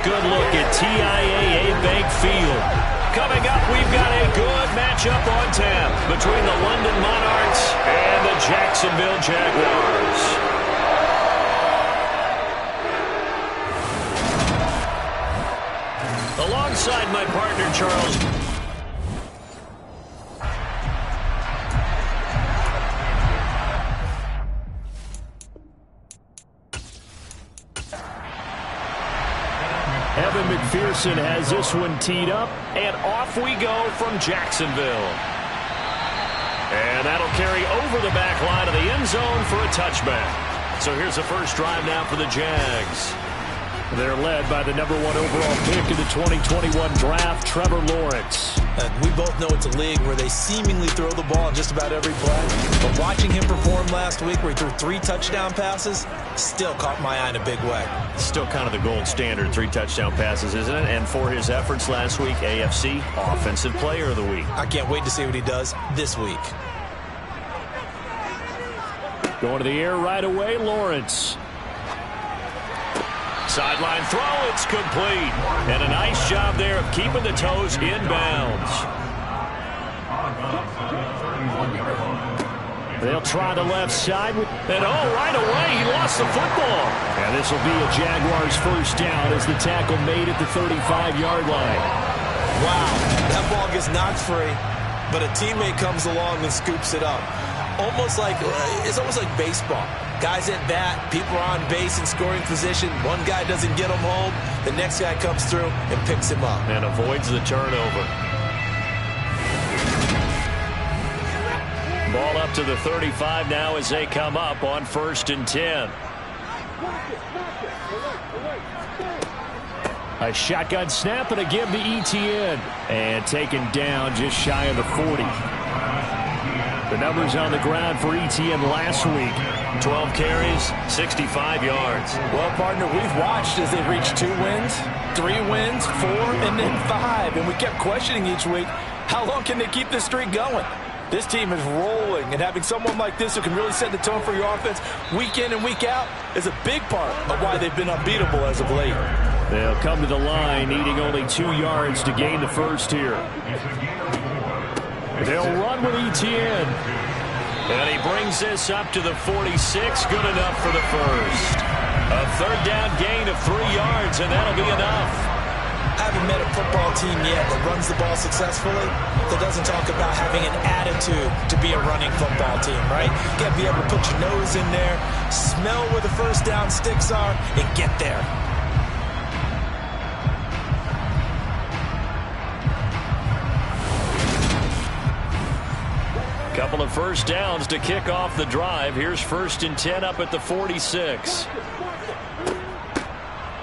Good look at TIAA Bank Field. Coming up, we've got a good matchup on tap between the London Monarchs and the Jacksonville Jaguars. Alongside my partner, Charles. Evan McPherson has this one teed up, and off we go from Jacksonville. And that'll carry over the back line of the end zone for a touchback. So here's the first drive now for the Jags. They're led by the #1 overall pick in the 2021 draft, Trevor Lawrence. We both know it's a league where they seemingly throw the ball in just about every play. But watching him perform last week where he threw 3 touchdown passes still caught my eye in a big way. Still kind of the gold standard, 3 touchdown passes, isn't it? And for his efforts last week, AFC Offensive Player of the Week. I can't wait to see what he does this week. Going to the air right away, Lawrence. Sideline throw, it's complete. And a nice job there of keeping the toes inbounds. They'll try the left side. And right away, he lost the football. And this will be a Jaguars first down as the tackle made at the 35-yard line. Wow, that ball gets knocked free, but a teammate comes along and scoops it up. It's almost like baseball. Guys at bat, people are on base in scoring position. One guy doesn't get him home. The next guy comes through and picks him up. And avoids the turnover. Ball up to the 35 now as they come up on 1st and 10. A shotgun snap and a give to ETN. And taken down just shy of the 40. The numbers on the ground for ETN last week. 12 carries, 65 yards. Well, partner, we've watched as they reached 2 wins, 3 wins, 4, and then 5. And we kept questioning each week, how long can they keep this streak going? This team is rolling, and having someone like this who can really set the tone for your offense week in and week out is a big part of why they've been unbeatable as of late. They'll come to the line, needing only 2 yards to gain the first here. They'll run with ETN. And he brings this up to the 46. Good enough for the first. A 3rd down gain of 3 yards, and that'll be enough. I haven't met a football team yet that runs the ball successfully that doesn't talk about having an attitude to be a running football team, right? You got to be able to put your nose in there, smell where the first down sticks are, and get there. Couple of first downs to kick off the drive. Here's 1st and 10 up at the 46.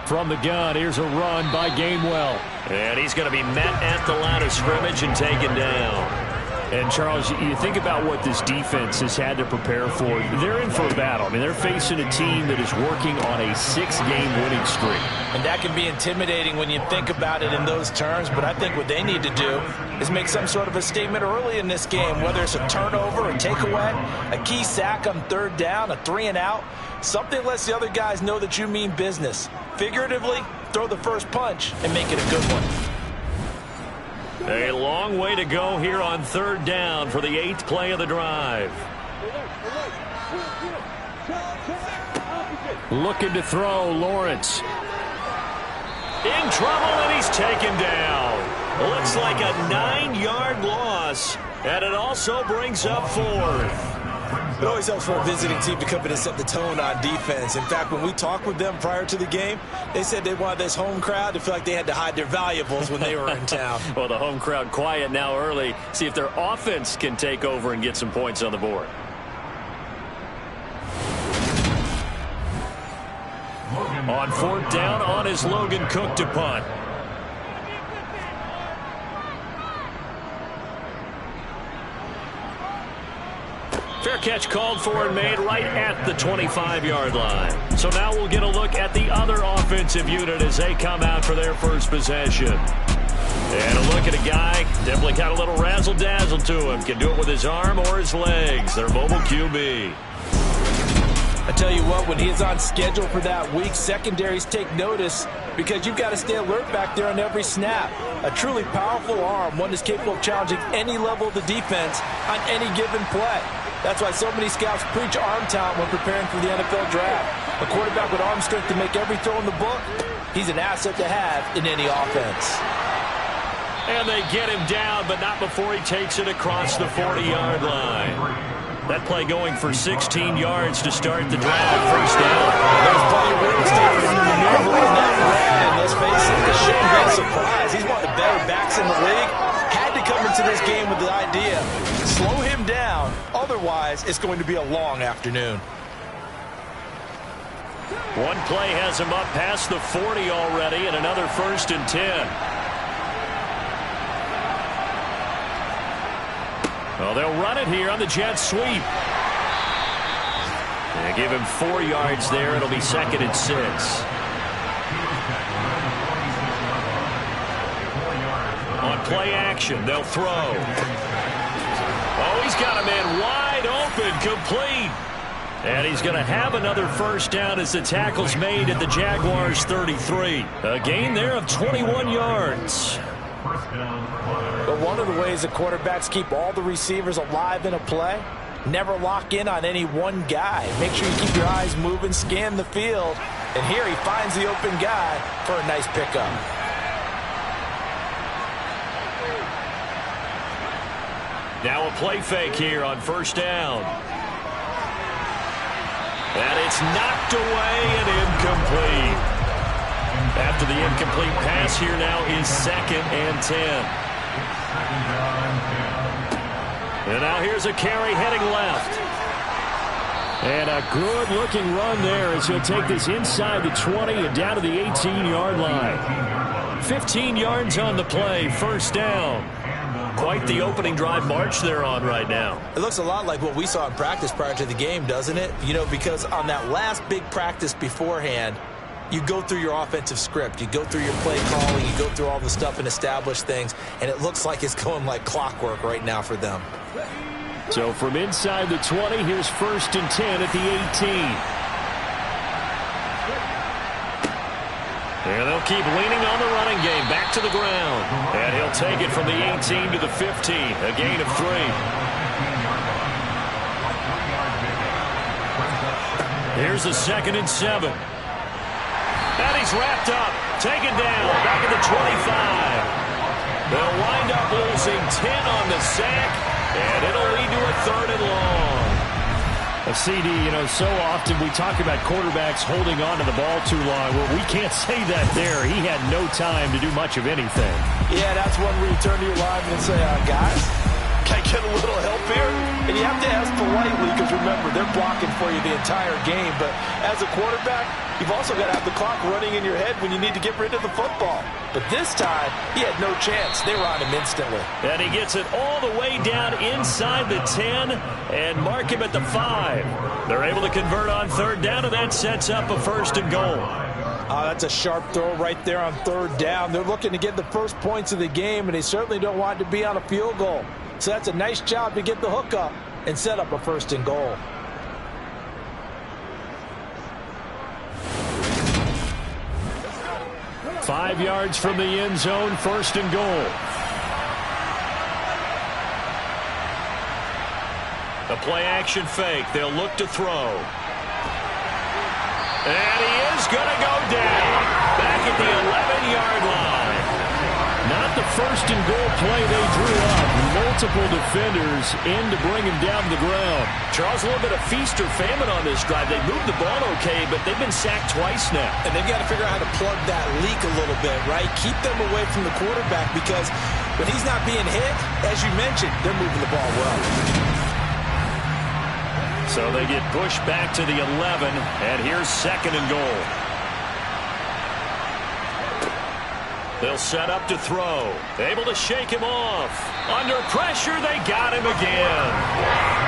From the gun, here's a run by Gainwell. And he's going to be met at the line of scrimmage and taken down. And, Charles, you think about what this defense has had to prepare for. They're in for a battle. I mean, they're facing a team that is working on a 6-game winning streak. And that can be intimidating when you think about it in those terms. But I think what they need to do is make some sort of a statement early in this game, whether it's a turnover, a takeaway, a key sack on 3rd down, a 3-and-out. Something lets the other guys know that you mean business. Figuratively, throw the first punch and make it a good one. A long way to go here on 3rd down for the 8th play of the drive. Looking to throw, Lawrence. In trouble, and he's taken down. Looks like a 9-yard loss, and it also brings up 4th. It always helps for a visiting team to come in and set the tone on defense. In fact, when we talked with them prior to the game, they said they wanted this home crowd to feel like they had to hide their valuables when they were in town. Well, the home crowd quiet now early. See if their offense can take over and get some points on the board. On 4th down, on is Logan Cook to punt. Fair catch called for and made right at the 25-yard line. So now we'll get a look at the other offensive unit as they come out for their first possession. And a look at a guy, definitely got a little razzle-dazzle to him. Can do it with his arm or his legs. Their mobile QB. I tell you what, when he is on schedule for that week, secondaries take notice because you've got to stay alert back there on every snap. A truly powerful arm, one that's capable of challenging any level of the defense on any given play. That's why so many scouts preach arm talent when preparing for the NFL draft. A quarterback with arm strength to make every throw in the book, he's an asset to have in any offense. And they get him down, but not before he takes it across the 40-yard line. That play going for 16 yards to start the drive. First down. There's plenty of real estate for him to maneuver in that red. And let's face it, this shouldn't be a surprise. He's one of the better backs in the league. Had to come into this game with the idea, slow him down. Otherwise, it's going to be a long afternoon. One play has him up past the 40 already, and another 1st and 10. Well, they'll run it here on the jet sweep. They give him 4 yards there. It'll be 2nd and 6. On play action, they'll throw. Oh, he's got a man wide open, complete. And he's going to have another first down as the tackle's made at the Jaguars' 33. A gain there of 21 yards. But one of the ways the quarterbacks keep all the receivers alive in a play, never lock in on any one guy. Make sure you keep your eyes moving, scan the field. And here he finds the open guy for a nice pickup. Now a play fake here on first down. And it's knocked away and incomplete. After the incomplete pass, here now is 2nd and 10. And now here's a carry heading left. And a good-looking run there as he'll take this inside the 20 and down to the 18-yard line. 15 yards on the play, first down. Quite the opening drive march they're on right now. It looks a lot like what we saw in practice prior to the game, doesn't it? You know, because on that last big practice beforehand, you go through your offensive script. You go through your play calling. You go through all the stuff and establish things. And it looks like it's going like clockwork right now for them. So from inside the 20, here's 1st and 10 at the 18. And they'll keep leaning on the running game. Back to the ground. And he'll take it from the 18 to the 15. A gain of 3. Here's the 2nd and 7. And he's wrapped up. Taken down. Back at the 25. They'll wind up losing 10 on the sack. And it'll lead to a 3rd and long. A CD, you know, so often we talk about quarterbacks holding on to the ball too long. Well, we can't say that there. He had no time to do much of anything. Yeah, that's one where you turn to your lineman and say, guys, can I get a little help here? And you have to ask politely because, remember, they're blocking for you the entire game. But as a quarterback, you've also got to have the clock running in your head when you need to get rid of the football. But this time, he had no chance. They were on him instantly. And he gets it all the way down inside the 10 and mark him at the 5. They're able to convert on 3rd down, and that sets up a 1st and goal. That's a sharp throw right there on 3rd down. They're looking to get the first points of the game, and they certainly don't want to be on a field goal. So that's a nice job to get the hook up and set up a 1st and goal. Five yards from the end zone, 1st and goal. The play action fake. They'll look to throw. And he is going to go down. Back at the 11-yard line. Not the 1st and goal play they drew up. Multiple defenders in to bring him down to the ground. Charles, a little bit of feast or famine on this drive. They moved the ball okay, but they've been sacked twice now. And they've got to figure out how to plug that leak a little bit, right? Keep them away from the quarterback because when he's not being hit, as you mentioned, they're moving the ball well. So they get pushed back to the 11, and here's 2nd and goal. They'll set up to throw. Able to shake him off. Under pressure, they got him again.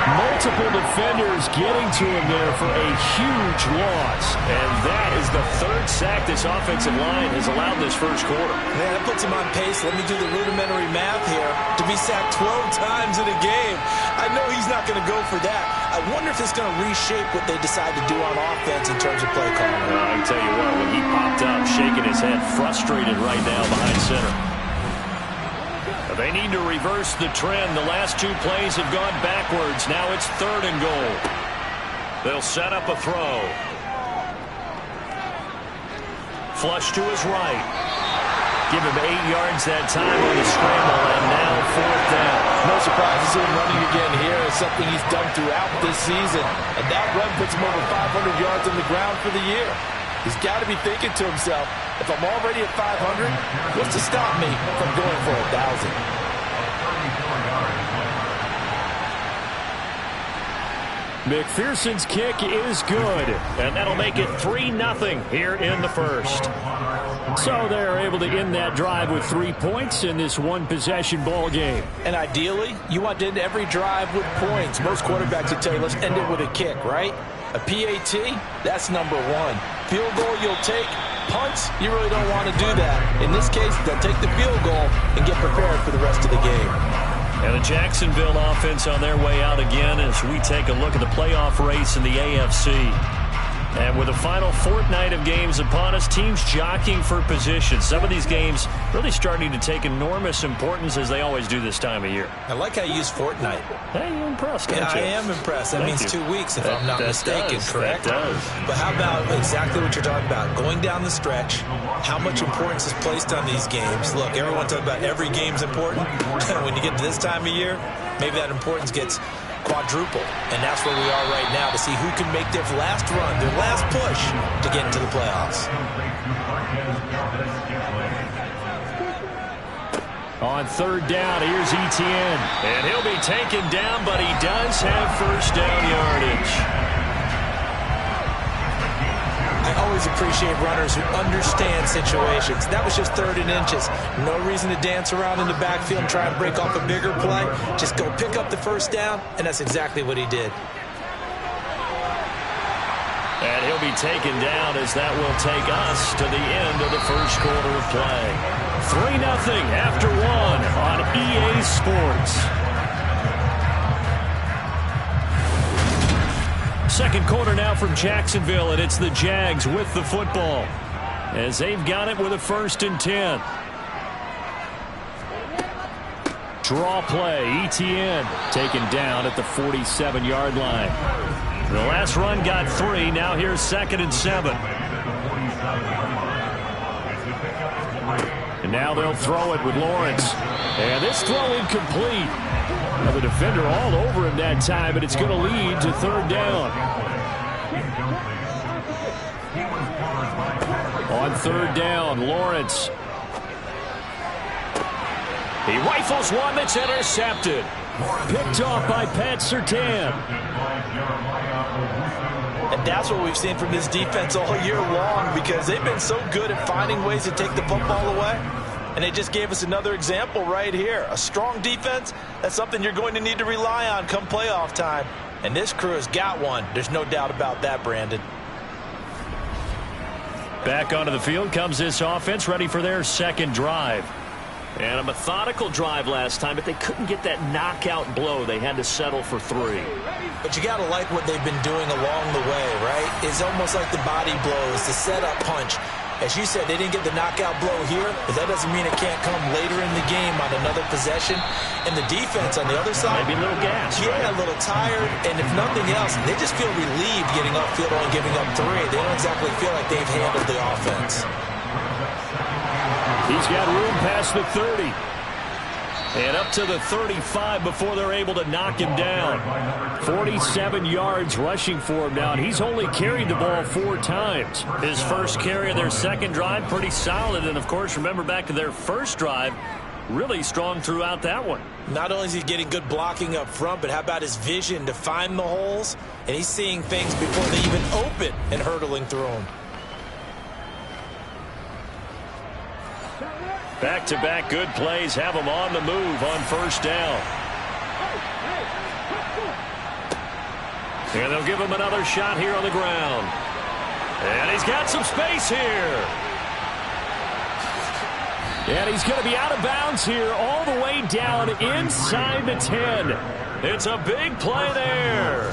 Multiple defenders getting to him there for a huge loss. And that is the third sack this offensive line has allowed this first quarter. Man, that puts him on pace. Let me do the rudimentary math here. To be sacked 12 times in a game. I know he's not going to go for that. I wonder if it's going to reshape what they decide to do on offense in terms of play calling. I can tell you what, when he popped up, shaking his head, frustrated right now behind center. They need to reverse the trend. The last two plays have gone backwards. Now it's 3rd and goal. They'll set up a throw. Flush to his right. Give him 8 yards that time on the scramble, and now 4th down. No surprise to see him running again here. It's something he's done throughout this season. And that run puts him over 500 yards on the ground for the year. He's got to be thinking to himself, if I'm already at 500, what's to stop me from going for 1,000? McPherson's kick is good. And that'll make it 3-0 here in the first. So they're able to end that drive with 3 points in this one-possession ball game. And ideally, you want to end every drive with points. Most quarterbacks would tell you, let's end it with a kick, right? A PAT, that's number 1. Field goal you'll take. Punts, you really don't want to do that. In this case, they'll take the field goal and get prepared for the rest of the game. And the Jacksonville offense on their way out again as we take a look at the playoff race in the AFC. And with the final fortnight of games upon us, teams jockeying for position. Some of these games really starting to take enormous importance as they always do this time of year. I like how you use fortnight. Hey, you're impressed, aren't Yeah, you? I am impressed. That means 2 weeks, if I'm not mistaken, correct? That does. But how about exactly what you're talking about? Going down the stretch, how much importance is placed on these games? Look, everyone talks about every game's important. When you get to this time of year, maybe that importance gets quadruple. And that's where we are right now to see who can make their last run, their last push to get into the playoffs. On 3rd down, here's Etienne. And he'll be taken down, but he does have first down yardage. I always appreciate runners who understand situations. That was just 3rd and inches. No reason to dance around in the backfield and try and break off a bigger play. Just go pick up the first down, and that's exactly what he did. And he'll be taken down as that will take us to the end of the first quarter of play. 3-0 after 1 on EA Sports. Second quarter now from Jacksonville, and it's the Jags with the football as they've got it with a 1st and 10. Draw play, Etienne taken down at the 47-yard line. The last run got 3. Now here's 2nd and 7. And now they'll throw it with Lawrence. And this throw incomplete. Now the defender all over him that time, but it's going to lead to 3rd down. On 3rd down, Lawrence. He rifles one that's intercepted. Picked off by Pat Surtain. And that's what we've seen from this defense all year long, because they've been so good at finding ways to take the football away. And they just gave us another example right here. A strong defense, that's something you're going to need to rely on come playoff time. And this crew has got one. There's no doubt about that, Brandon. Back onto the field comes this offense, ready for their second drive. And a methodical drive last time, but they couldn't get that knockout blow. They had to settle for 3. But you got to like what they've been doing along the way, right? It's almost like the body blows, the setup punch. As you said, they didn't get the knockout blow here, but that doesn't mean it can't come later in the game on another possession. And the defense on the other side, maybe a little gas. Yeah, right? A little tired. And if nothing else, they just feel relieved getting off field and giving up 3. They don't exactly feel like they've handled the offense. He's got room past the 30. And up to the 35 before they're able to knock him down. 47 yards rushing for him now, and he's only carried the ball 4 times. His first carry of their second drive, pretty solid. And, of course, remember back to their first drive, really strong throughout that one. Not only is he getting good blocking up front, but how about his vision to find the holes? And he's seeing things before they even open and hurtling through them. Back-to-back good plays have him on the move on first down. And they'll give him another shot here on the ground. And he's got some space here. And he's going to be out of bounds here all the way down inside the 10. It's a big play there.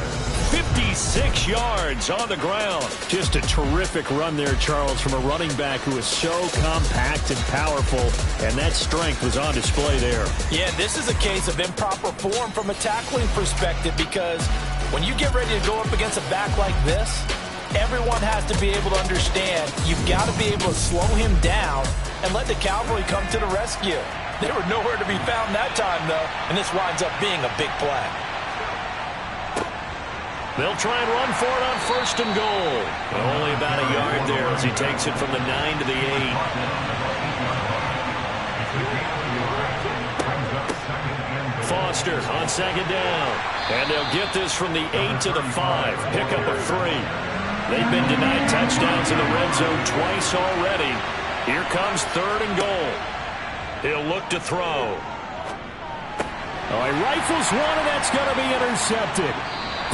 56 yards on the ground. Just a terrific run there, Charles, from a running back who is so compact and powerful, and that strength was on display there. Yeah, this is a case of improper form from a tackling perspective, because when you get ready to go up against a back like this, everyone has to be able to understand you've got to be able to slow him down and let the cavalry come to the rescue. They were nowhere to be found that time, though, and this winds up being a big play. They'll try and run for it on first and goal. Only about a yard there as he takes it from the 9 to the 8. Foster on second down. And they'll get this from the 8 to the 5. Pick up a 3. They've been denied touchdowns in the red zone twice already. Here comes third and goal. He'll look to throw. Oh, he rifles one, and that's going to be intercepted.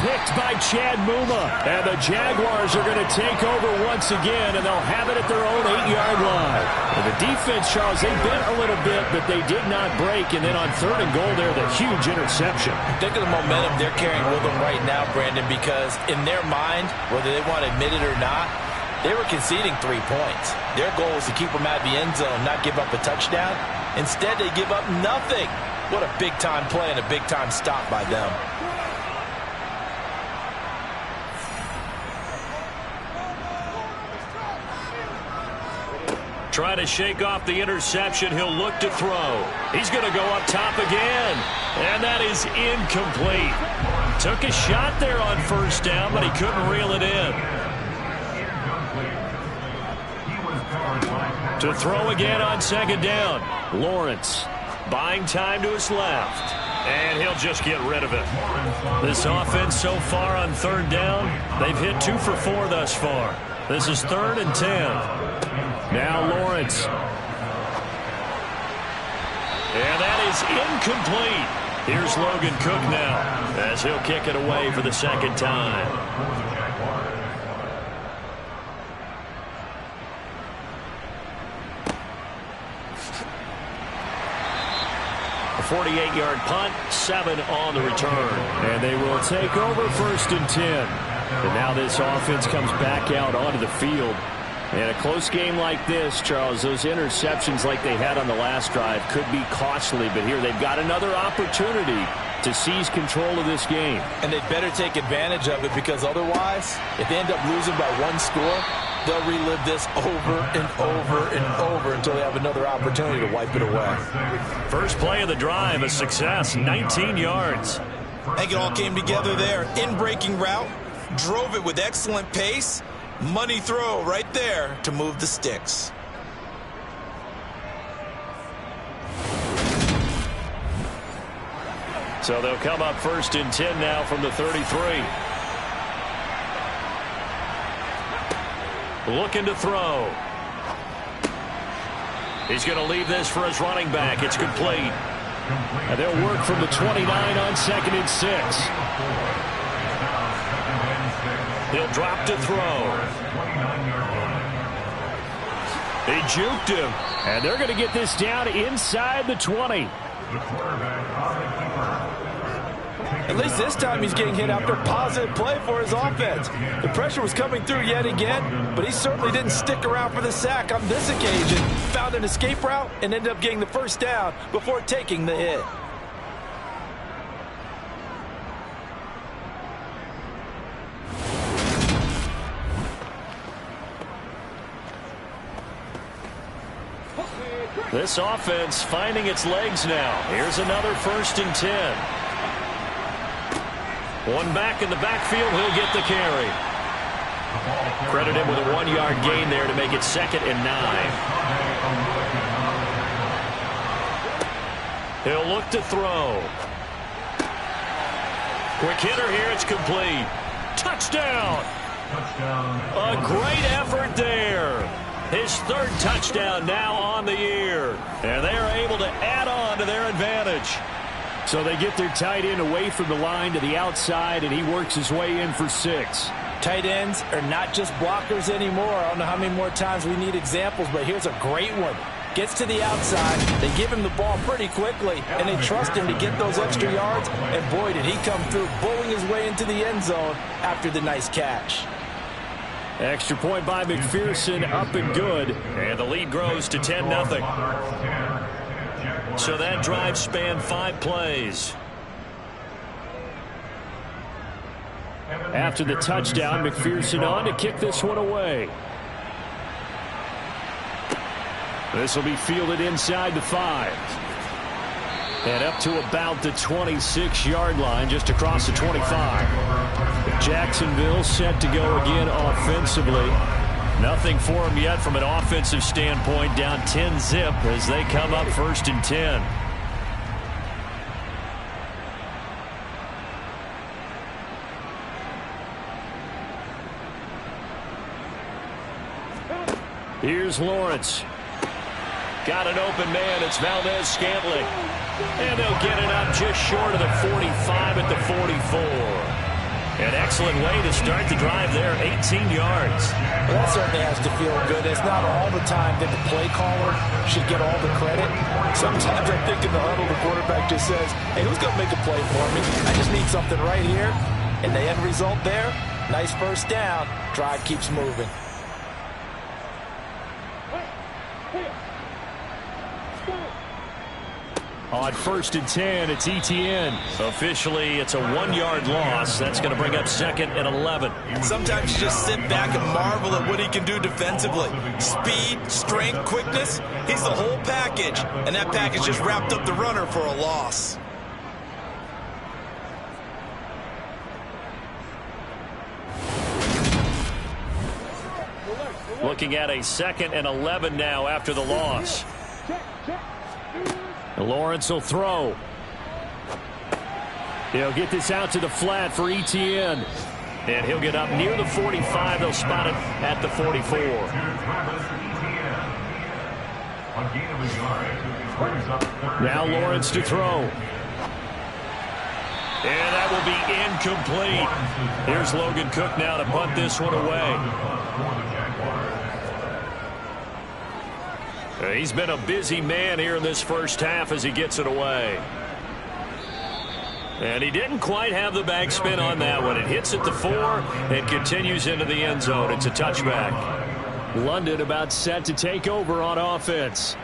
Picked by Chad Muma. And the Jaguars are going to take over once again, and they'll have it at their own 8-yard line. And the defense, Charles, they bent a little bit, but they did not break. And then on third and goal there, the huge interception. Think of the momentum they're carrying with them right now, Brandon, because in their mind, whether they want to admit it or not, they were conceding 3 points. Their goal was to keep them out of the end zone, not give up a touchdown. Instead, they give up nothing. What a big-time play and a big-time stop by them. Try to shake off the interception. He'll look to throw. He's going to go up top again. And that is incomplete. Took a shot there on first down, but he couldn't reel it in. To throw again on second down. Lawrence buying time to his left. And he'll just get rid of it. This offense so far on third down, they've hit 2 for 4 thus far. This is 3rd and 10. Now Lawrence. And that is incomplete. Here's Logan Cook now as he'll kick it away for the second time. A 48-yard punt, 7 on the return. And they will take over 1st and 10. And now this offense comes back out onto the field. And a close game like this, Charles, those interceptions like they had on the last drive could be costly. But here they've got another opportunity to seize control of this game. And they better take advantage of it, because otherwise, if they end up losing by 1 score, they'll relive this over and over and over until they have another opportunity to wipe it away. First play of the drive, a success, 19 yards. I think it all came together there. In-breaking route, drove it with excellent pace. Money throw right there to move the sticks. So they'll come up 1st and 10 now from the 33. Looking to throw. He's going to leave this for his running back. It's complete. And they'll work from the 29 on 2nd and 6. He'll drop to throw. They juked him. And they're going to get this down inside the 20. At least this time he's getting hit after a positive play for his offense. The pressure was coming through yet again, but he certainly didn't stick around for the sack on this occasion. Found an escape route and ended up getting the first down before taking the hit. This offense finding its legs now. Here's another 1st and 10. One back in the backfield. He'll get the carry. Credit him with a 1-yard gain there to make it 2nd and 9. He'll look to throw. Quick hitter here. It's complete. Touchdown. A great effort there. His third touchdown now on the year. And they are able to add on to their advantage. So they get their tight end away from the line to the outside, and he works his way in for 6. Tight ends are not just blockers anymore. I don't know how many more times we need examples, but here's a great one. Gets to the outside, they give him the ball pretty quickly, and they trust him to get those extra yards, and boy, did he come through, bowling his way into the end zone after the nice catch. Extra point by McPherson, up and good. And the lead grows to 10-0. So that drive spanned 5 plays. After the touchdown, McPherson on to kick this one away. This will be fielded inside the 5. And up to about the 26-yard line, just across the 25. Jacksonville set to go again offensively. Nothing for them yet from an offensive standpoint, down 10-zip as they come up 1st and 10. Here's Lawrence. Got an open man. It's Valdez-Scantling. And they'll get it up just short of the 45 at the 44. An excellent way to start the drive there, 18 yards. Well, that certainly has to feel good. It's not all the time that the play caller should get all the credit. Sometimes I think in the huddle, the quarterback just says, hey, who's going to make a play for me? I just need something right here. And the end result there, nice first down. Drive keeps moving. On 1st and 10, it's Etienne. Officially, it's a 1-yard loss. That's going to bring up 2nd and 11. Sometimes you just sit back and marvel at what he can do defensively. Speed, strength, quickness. He's the whole package. And that package just wrapped up the runner for a loss. Looking at a 2nd and 11 now after the loss. Lawrence will throw. He'll get this out to the flat for Etienne. And he'll get up near the 45. They'll spot it at the 44. Now Lawrence to throw. And that will be incomplete. Here's Logan Cook now to punt this one away. He's been a busy man here in this first half as he gets it away. And he didn't quite have the backspin on that one. It hits at the 4 and continues into the end zone. It's a touchback. London about set to take over on offense.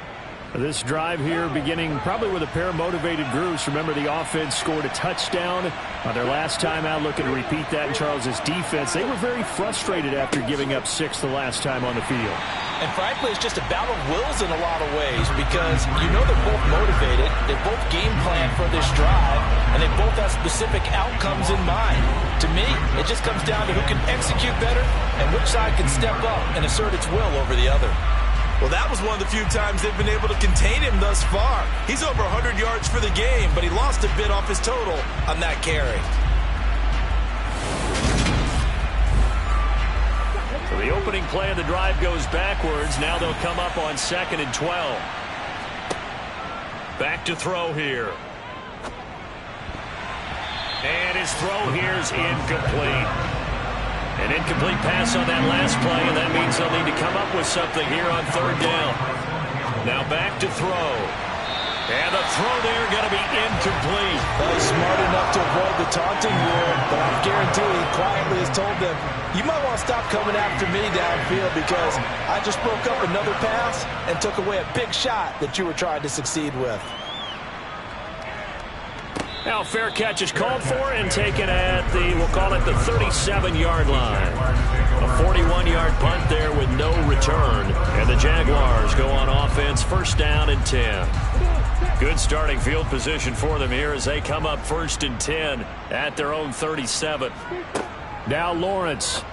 This drive here beginning probably with a pair of motivated groups. Remember, the offense scored a touchdown on their last time out. Looking to repeat that in Charles's defense. They were very frustrated after giving up 6 the last time on the field. And frankly, it's just a battle of wills in a lot of ways because you know they're both motivated, they both game plan for this drive, and they both have specific outcomes in mind. To me, it just comes down to who can execute better and which side can step up and assert its will over the other. Well, that was one of the few times they've been able to contain him thus far. He's over 100 yards for the game, but he lost a bit off his total on that carry. So the opening play of the drive goes backwards. Now they'll come up on 2nd and 12. Back to throw here. And his throw here is incomplete. An incomplete pass on that last play, and that means they'll need to come up with something here on 3rd down. Now back to throw. And the throw there going to be incomplete. Well, he's smart enough to avoid the taunting rule, but I guarantee he quietly has told them, you might want to stop coming after me downfield because I just broke up another pass and took away a big shot that you were trying to succeed with. Now fair catch is called for and taken at the, we'll call it the 37-yard line. A 41-yard punt there with no return. And the Jaguars go on offense, 1st down and 10. Good starting field position for them here as they come up 1st and 10 at their own 37. Now Lawrence.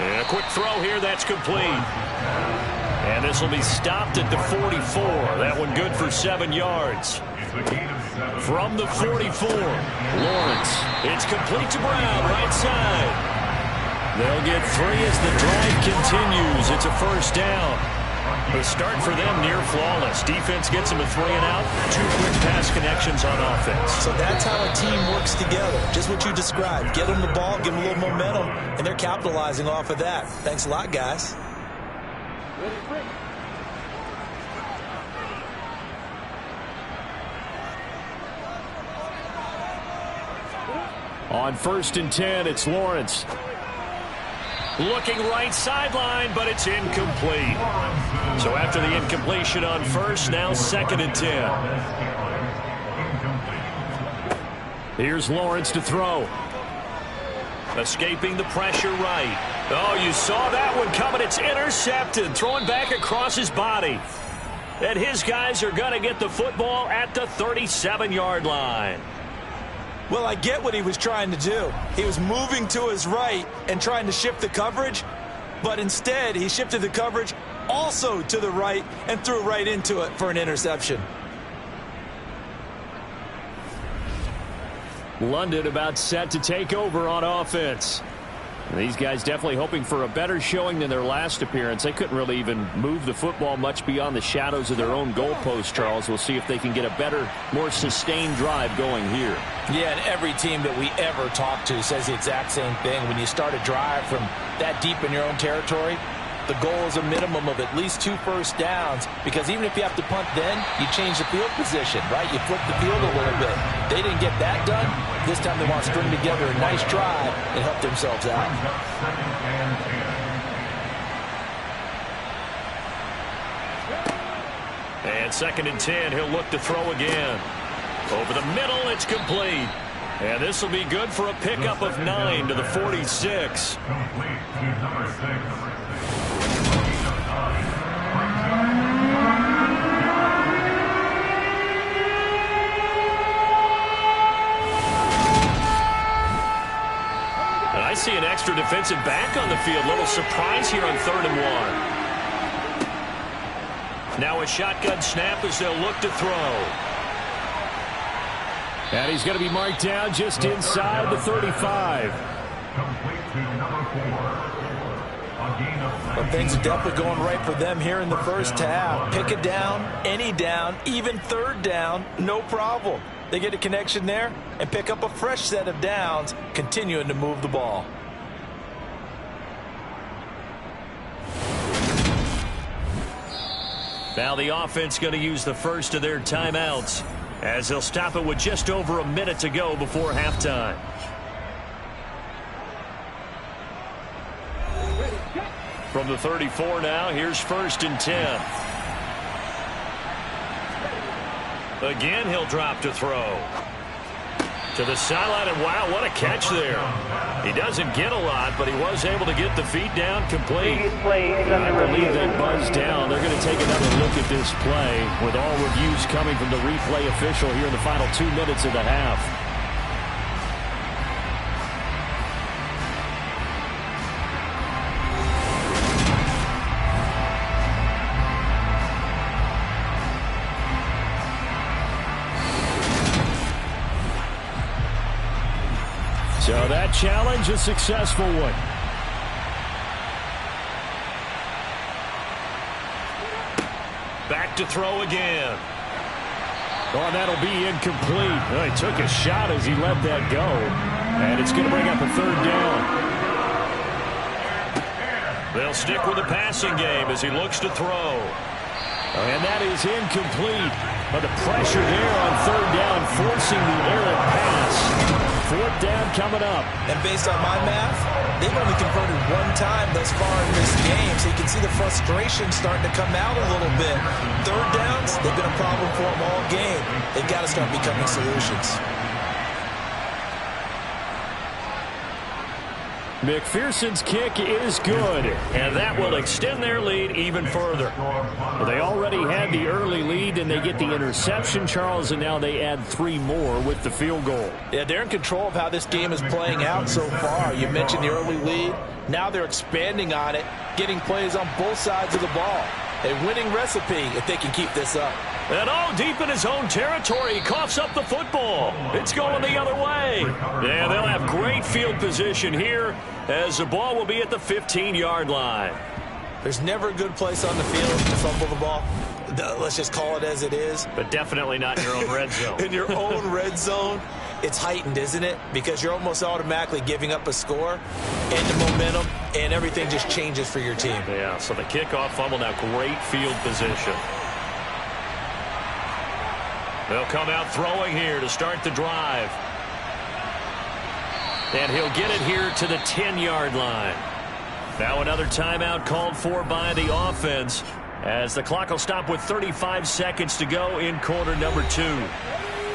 And a quick throw here, that's complete. And this will be stopped at the 44. That one good for 7 yards. From the 44, Lawrence. It's complete to Brown, right side. They'll get 3 as the drive continues. It's a first down. The start for them near flawless. Defense gets them a 3 and out. 2 quick pass connections on offense. So that's how a team works together. Just what you described. Get them the ball, give them a little momentum, and they're capitalizing off of that. Thanks a lot, guys. On 1st and 10, it's Lawrence. Looking right sideline, but it's incomplete. So after the incompletion on 1st, now 2nd and 10. Here's Lawrence to throw. Escaping the pressure right. Oh, you saw that one coming. It's intercepted. Throwing back across his body. And his guys are going to get the football at the 37-yard line. Well, I get what he was trying to do. He was moving to his right and trying to shift the coverage, but instead he shifted the coverage also to the right and threw right into it for an interception. London about set to take over on offense. These guys definitely hoping for a better showing than their last appearance. They couldn't really even move the football much beyond the shadows of their own goalpost, Charles. We'll see if they can get a better, more sustained drive going here. Yeah, and every team that we ever talk to says the exact same thing. When you start a drive from that deep in your own territory, the goal is a minimum of at least 2 first downs, because even if you have to punt then, you change the field position, right? You flip the field a little bit. They didn't get that done. This time they want to string together a nice drive and help themselves out. And 2nd and 10, he'll look to throw again. Over the middle, it's complete. And this will be good for a pickup of 9 to the 46. I see an extra defensive back on the field. Little surprise here on 3rd and 1. Now a shotgun snap as they'll look to throw. And he's going to be marked down just inside the 35. But things are definitely going right for them here in the first half. Pick it down, any down, even 3rd down, no problem. They get a connection there and pick up a fresh set of downs, continuing to move the ball. Now the offense going to use the first of their timeouts as they'll stop it with just over a minute to go before halftime. From the 34 now, here's 1st and 10. Again, he'll drop to throw. To the sideline, and wow, what a catch there. He doesn't get a lot, but he was able to get the feet down complete. I believe they buzzed down. They're going to take another look at this play with all reviews coming from the replay official here in the final 2 minutes of the half. So that challenge, a successful one. Back to throw again. Oh, that'll be incomplete. Oh, he took a shot as he let that go. And it's going to bring up a 3rd down. They'll stick with the passing game as he looks to throw. And that is incomplete. But the pressure there on 3rd down, forcing the errant pass. 4th down coming up. And based on my math, they've only converted 1 time thus far in this game, so you can see the frustration starting to come out a little bit. 3rd downs, they've been a problem for them all game. They've got to start becoming solutions. McPherson's kick is good, and that will extend their lead even further. Well, they already had the early lead, and they get the interception, Charles, and now they add 3 more with the field goal. Yeah, they're in control of how this game is playing out so far. You mentioned the early lead. Now they're expanding on it, getting plays on both sides of the ball. a winning recipe if they can keep this up. And all deep in his own territory, he coughs up the football. It's going the other way. Yeah, they'll have great field position here as the ball will be at the 15-yard line. There's never a good place on the field to fumble the ball. Let's just call it as it is. But definitely not in your own red zone. In your own red zone, it's heightened, isn't it? Because you're almost automatically giving up a score and the momentum, and everything just changes for your team. Yeah, so the kickoff fumble, now great field position. They'll come out throwing here to start the drive. And he'll get it here to the 10-yard line. Now another timeout called for by the offense, as the clock will stop with 35 seconds to go in quarter number 2.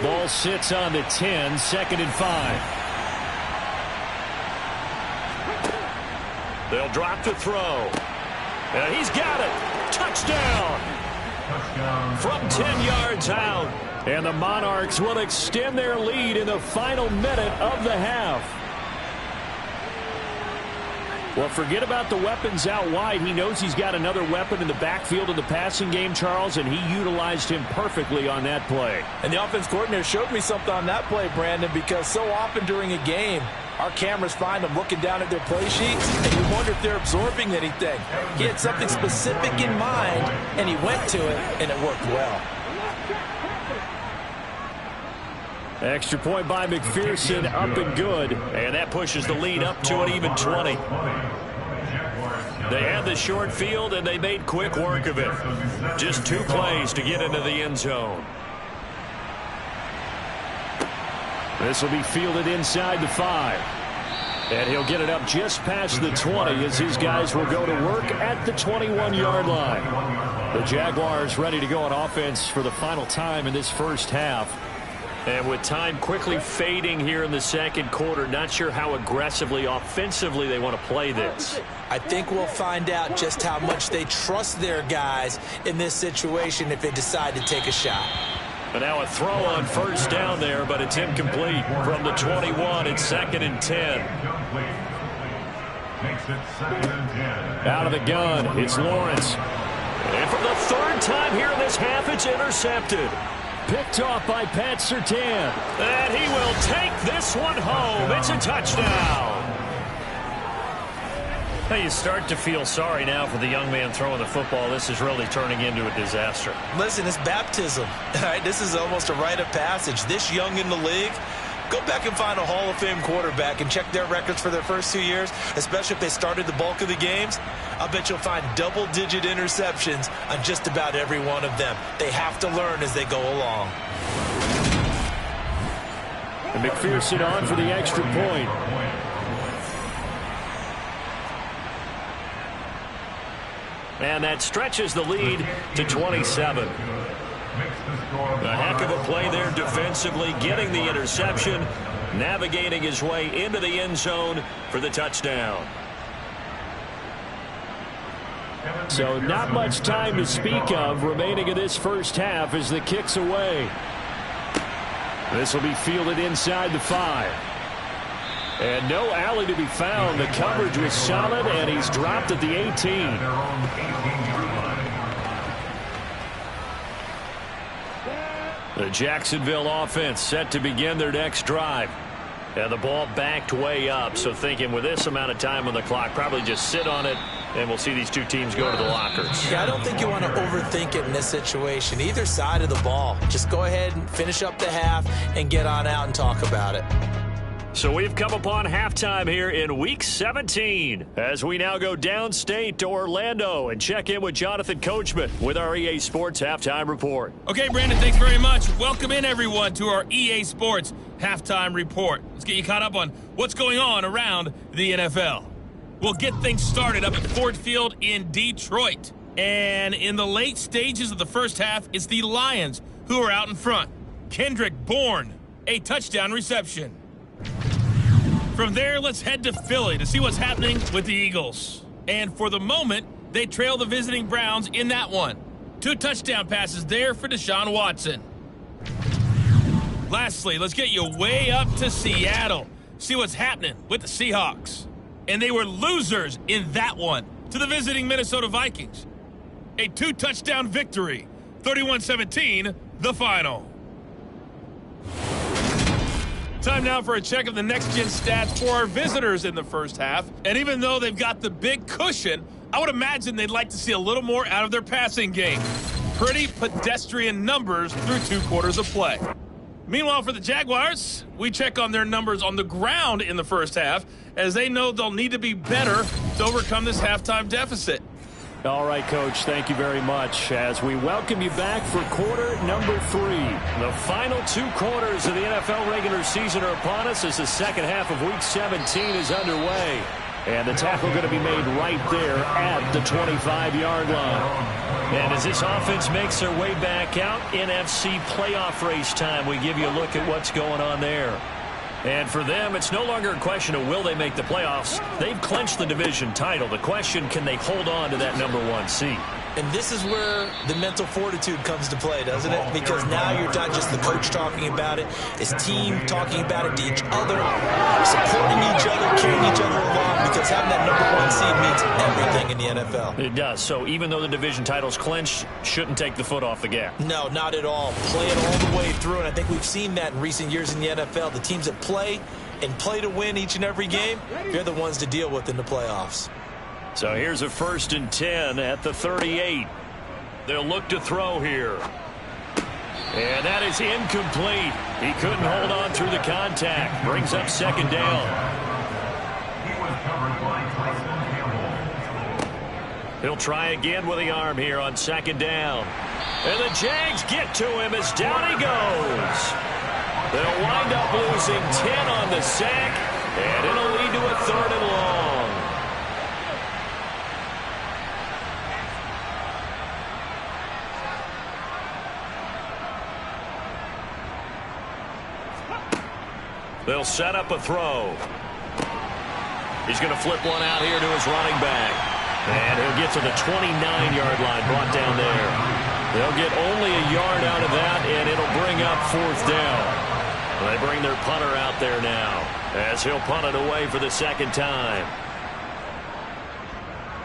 Ball sits on the 10, 2nd and 5. They'll drop the throw. And he's got it. Touchdown. From 10 yards out. And the Monarchs will extend their lead in the final minute of the half. Well, forget about the weapons out wide. He knows he's got another weapon in the backfield of the passing game, Charles, and he utilized him perfectly on that play. And the offense coordinator showed me something on that play, Brandon, because so often during a game, our cameras find them looking down at their play sheets, and you wonder if they're absorbing anything. He had something specific in mind, and he went to it, and it worked well. Extra point by McPherson, up and good. And that pushes the lead up to an even 20. They had the short field, and they made quick work of it. Just 2 plays to get into the end zone. This will be fielded inside the 5. And he'll get it up just past the 20 as his guys will go to work at the 21-yard line. The Jaguars ready to go on offense for the final time in this first half. And with time quickly fading here in the second quarter, not sure how aggressively, offensively they want to play this. I think we'll find out just how much they trust their guys in this situation if they decide to take a shot. And now a throw on first down there, but it's incomplete. From the 21, it's 2nd and 10. Out of the gun, it's Lawrence. And for the 3rd time here in this half, it's intercepted. Picked off by Pat Surtain. And he will take this one home. It's a touchdown. Now you start to feel sorry now for the young man throwing the football. This is really turning into a disaster. Listen, it's baptism. All right, this is almost a rite of passage. This young in the league, go back and find a Hall of Fame quarterback and check their records for their first 2 years, especially if they started the bulk of the games. I bet you'll find double-digit interceptions on just about every one of them. They have to learn as they go along. And McPherson on for the extra point. And that stretches the lead to 27. A heck of a play there defensively, getting the interception, navigating his way into the end zone for the touchdown. So not much time to speak of remaining in this first half as the kick's away. This will be fielded inside the 5. And no alley to be found. The coverage was solid, and he's dropped at the 18. The Jacksonville offense set to begin their next drive. And the ball backed way up, so thinking with this amount of time on the clock, probably just sit on it, and we'll see these two teams go to the lockers. Yeah, I don't think you want to overthink it in this situation. Either side of the ball. Just go ahead and finish up the half and get on out and talk about it. So we've come upon halftime here in Week 17 as we now go downstate to Orlando and check in with Jonathan Coachman with our EA Sports Halftime Report. Okay, Brandon, thanks very much. Welcome in, everyone, to our EA Sports Halftime Report. Let's get you caught up on what's going on around the NFL. We'll get things started up at Ford Field in Detroit. And in the late stages of the first half, it's the Lions who are out in front. Kendrick Bourne, a touchdown reception. From there, let's head to Philly to see what's happening with the Eagles. And for the moment, they trail the visiting Browns in that one. 2 touchdown passes there for Deshaun Watson. Lastly, let's get you way up to Seattle. See what's happening with the Seahawks. And they were losers in that one to the visiting Minnesota Vikings. a 2-touchdown victory. 31-17, the final. Time now for a check of the next-gen stats for our visitors in the first half. And even though they've got the big cushion, I would imagine they'd like to see a little more out of their passing game. Pretty pedestrian numbers through 2 quarters of play. Meanwhile, for the Jaguars, we check on their numbers on the ground in the first half, as they know they'll need to be better to overcome this halftime deficit. All right, Coach, thank you very much. As we welcome you back for quarter number 3. The final 2 quarters of the NFL regular season are upon us as the second half of Week 17 is underway. And the tackle going to be made right there at the 25-yard line. And as this offense makes their way back out, NFC playoff race time, we give you a look at what's going on there. And for them, it's no longer a question of will they make the playoffs. They've clinched the division title. The question, can they hold on to that number 1 seed? And this is where the mental fortitude comes to play, doesn't it? Because now you're not just the coach talking about it, it's team talking about it to each other, supporting each other, carrying each other along, because having that number 1 seed means everything in the NFL. It does. So even though the division title's clinched, shouldn't take the foot off the gas. No, not at all. Play it all the way through, and I think we've seen that in recent years in the NFL. The teams that play and play to win each and every game, they're the ones to deal with in the playoffs. So here's a 1st and 10 at the 38. They'll look to throw here. And that is incomplete. He couldn't hold on through the contact. Brings up 2nd down. He'll try again with the arm here on 2nd down. And the Jags get to him as down he goes. They'll wind up losing 10 on the sack, and it'll lead to a 3rd and long. They'll set up a throw. He's going to flip one out here to his running back. And he'll get to the 29-yard line, brought down there. They'll get only a yard out of that, and it'll bring up 4th down. They bring their punter out there now, as he'll punt it away for the 2nd time.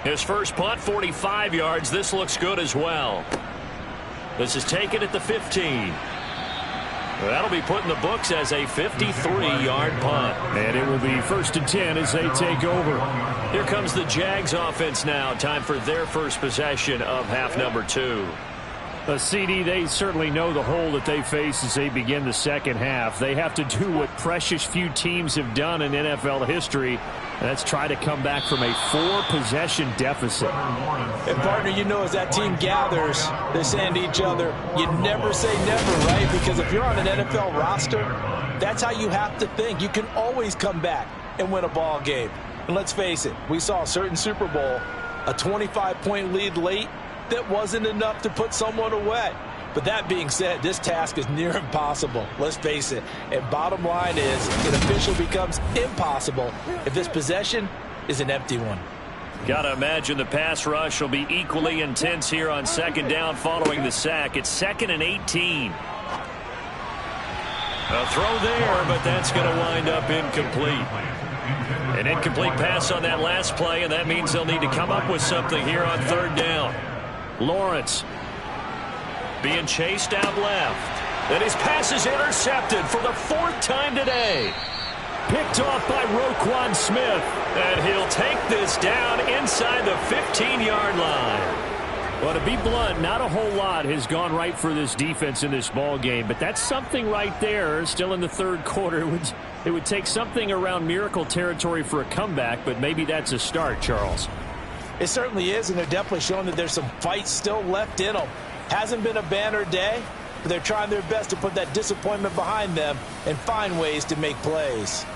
His first punt, 45 yards. This looks good as well. This is taken at the 15. That'll be put in the books as a 53-yard punt. And it will be 1st and 10 as they take over. Here comes the Jags offense now. Time for their first possession of half number 2. CD, they certainly know the hole that they face as they begin the second half. They have to do what precious few teams have done in NFL history. That's try to come back from a 4-possession deficit. And, partner, you know, as that team gathers, they're saying to each other, you never say never, right? Because if you're on an NFL roster, that's how you have to think. You can always come back and win a ball game. And let's face it, we saw a certain Super Bowl, a 25-point lead late, that wasn't enough to put someone away. But that being said, this task is near impossible. Let's face it. And bottom line is, it officially becomes impossible if this possession is an empty one. Got to imagine the pass rush will be equally intense here on 2nd down following the sack. It's 2nd and 18. A throw there, but that's going to wind up incomplete. An incomplete pass on that last play, and that means they'll need to come up with something here on 3rd down. Lawrence being chased out left. And his pass is intercepted for the 4th time today. Picked off by Roquan Smith. And he'll take this down inside the 15-yard line. Well, to be blunt, not a whole lot has gone right for this defense in this ball game, but that's something right there. Still in the 3rd quarter. It would take something around miracle territory for a comeback, but maybe that's a start, Charles. It certainly is, and they're definitely showing that there's some fight still left in them. Hasn't been a banner day, but they're trying their best to put that disappointment behind them and find ways to make plays.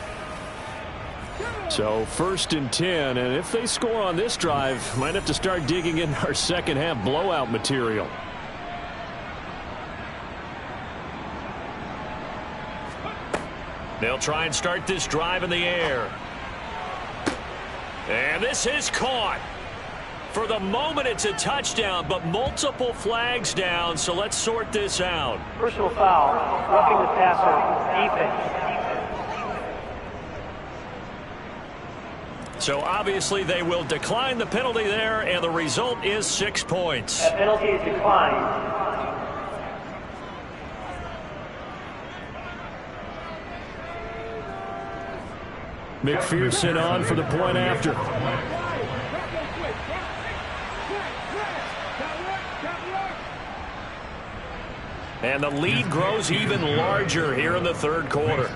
So 1st and 10, and if they score on this drive, might have to start digging in our second half blowout material. They'll try and start this drive in the air. And this is caught. For the moment, it's a touchdown, but multiple flags down, so let's sort this out. Personal foul, roughing the passer, defense. So obviously they will decline the penalty there, and the result is 6 points. That penalty is declined. McPherson on for the point after. And the lead grows even larger here in the third quarter.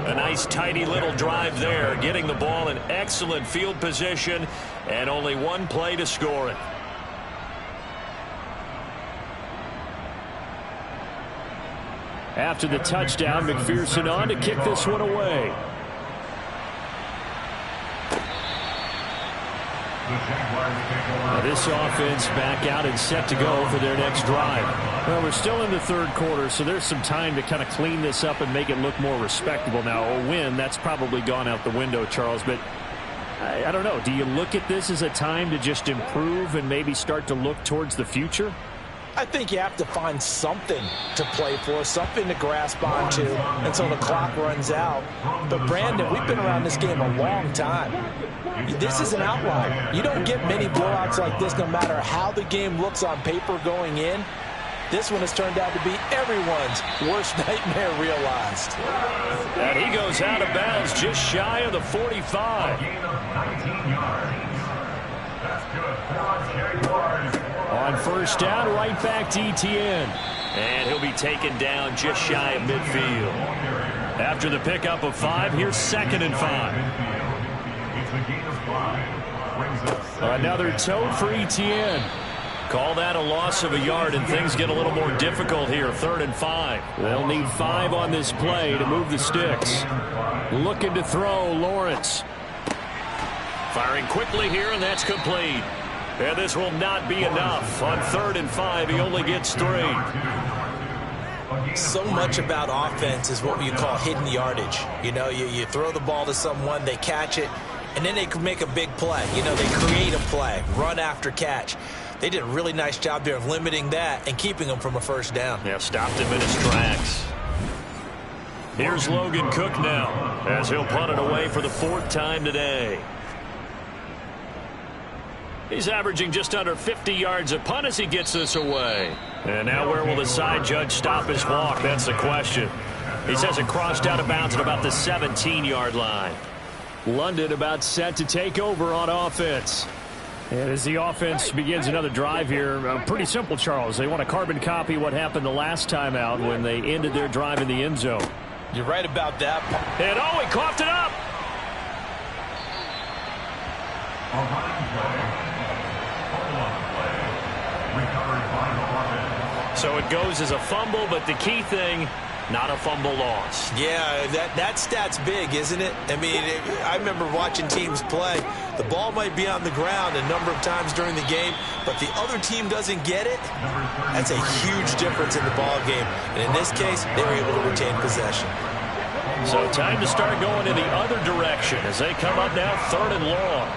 A nice tidy little drive there, getting the ball in excellent field position, and only one play to score it. After the touchdown, McPherson on to kick this one away. Now this offense back out and set to go for their next drive. Well, we're still in the third quarter, so there's some time to kind of clean this up and make it look more respectable. Now, a win, that's probably gone out the window, Charles, but I don't know. Do you look at this as a time to just improve and maybe start to look towards the future? I think you have to find something to play for, something to grasp onto until the clock runs out. But, Brandon, we've been around this game a long time. This is an outlier. You don't get many blowouts like this no matter how the game looks on paper going in. This one has turned out to be everyone's worst nightmare realized. And he goes out of bounds just shy of the 45. On first down, right back to Etienne. And he'll be taken down just shy of midfield. After the pickup of 5, here's 2nd and 5. Another tote for Etienne. Call that a loss of a yard, and things get a little more difficult here. 3rd and 5. They'll need 5 on this play to move the sticks. Looking to throw, Lawrence. Firing quickly here, and that's complete. And this will not be enough. On 3rd and 5, he only gets 3. So much about offense is what you call hidden yardage. You know, you throw the ball to someone, they catch it, and then they can make a big play. You know, they create a play, run after catch. They did a really nice job there of limiting that and keeping them from a first down. Yeah, stopped him in his tracks. Here's Logan Cook now, as he'll punt it away for the 4th time today. He's averaging just under 50 yards a punt as he gets this away. And now where will the side judge stop his clock? That's the question. He says it crossed out of bounds at about the 17-yard line. London about set to take over on offense. And as the offense begins another drive here, pretty simple, Charles. They want to carbon copy what happened the last time out when they ended their drive in the end zone. You're right about that. And oh, he coughed it up. So it goes as a fumble, but the key thing, not a fumble loss. Yeah, that stat's big, isn't it? I mean, I remember watching teams play. The ball might be on the ground a number of times during the game, but the other team doesn't get it. That's a huge difference in the ball game. And in this case, they were able to retain possession. So time to start going in the other direction as they come up now 3rd and long.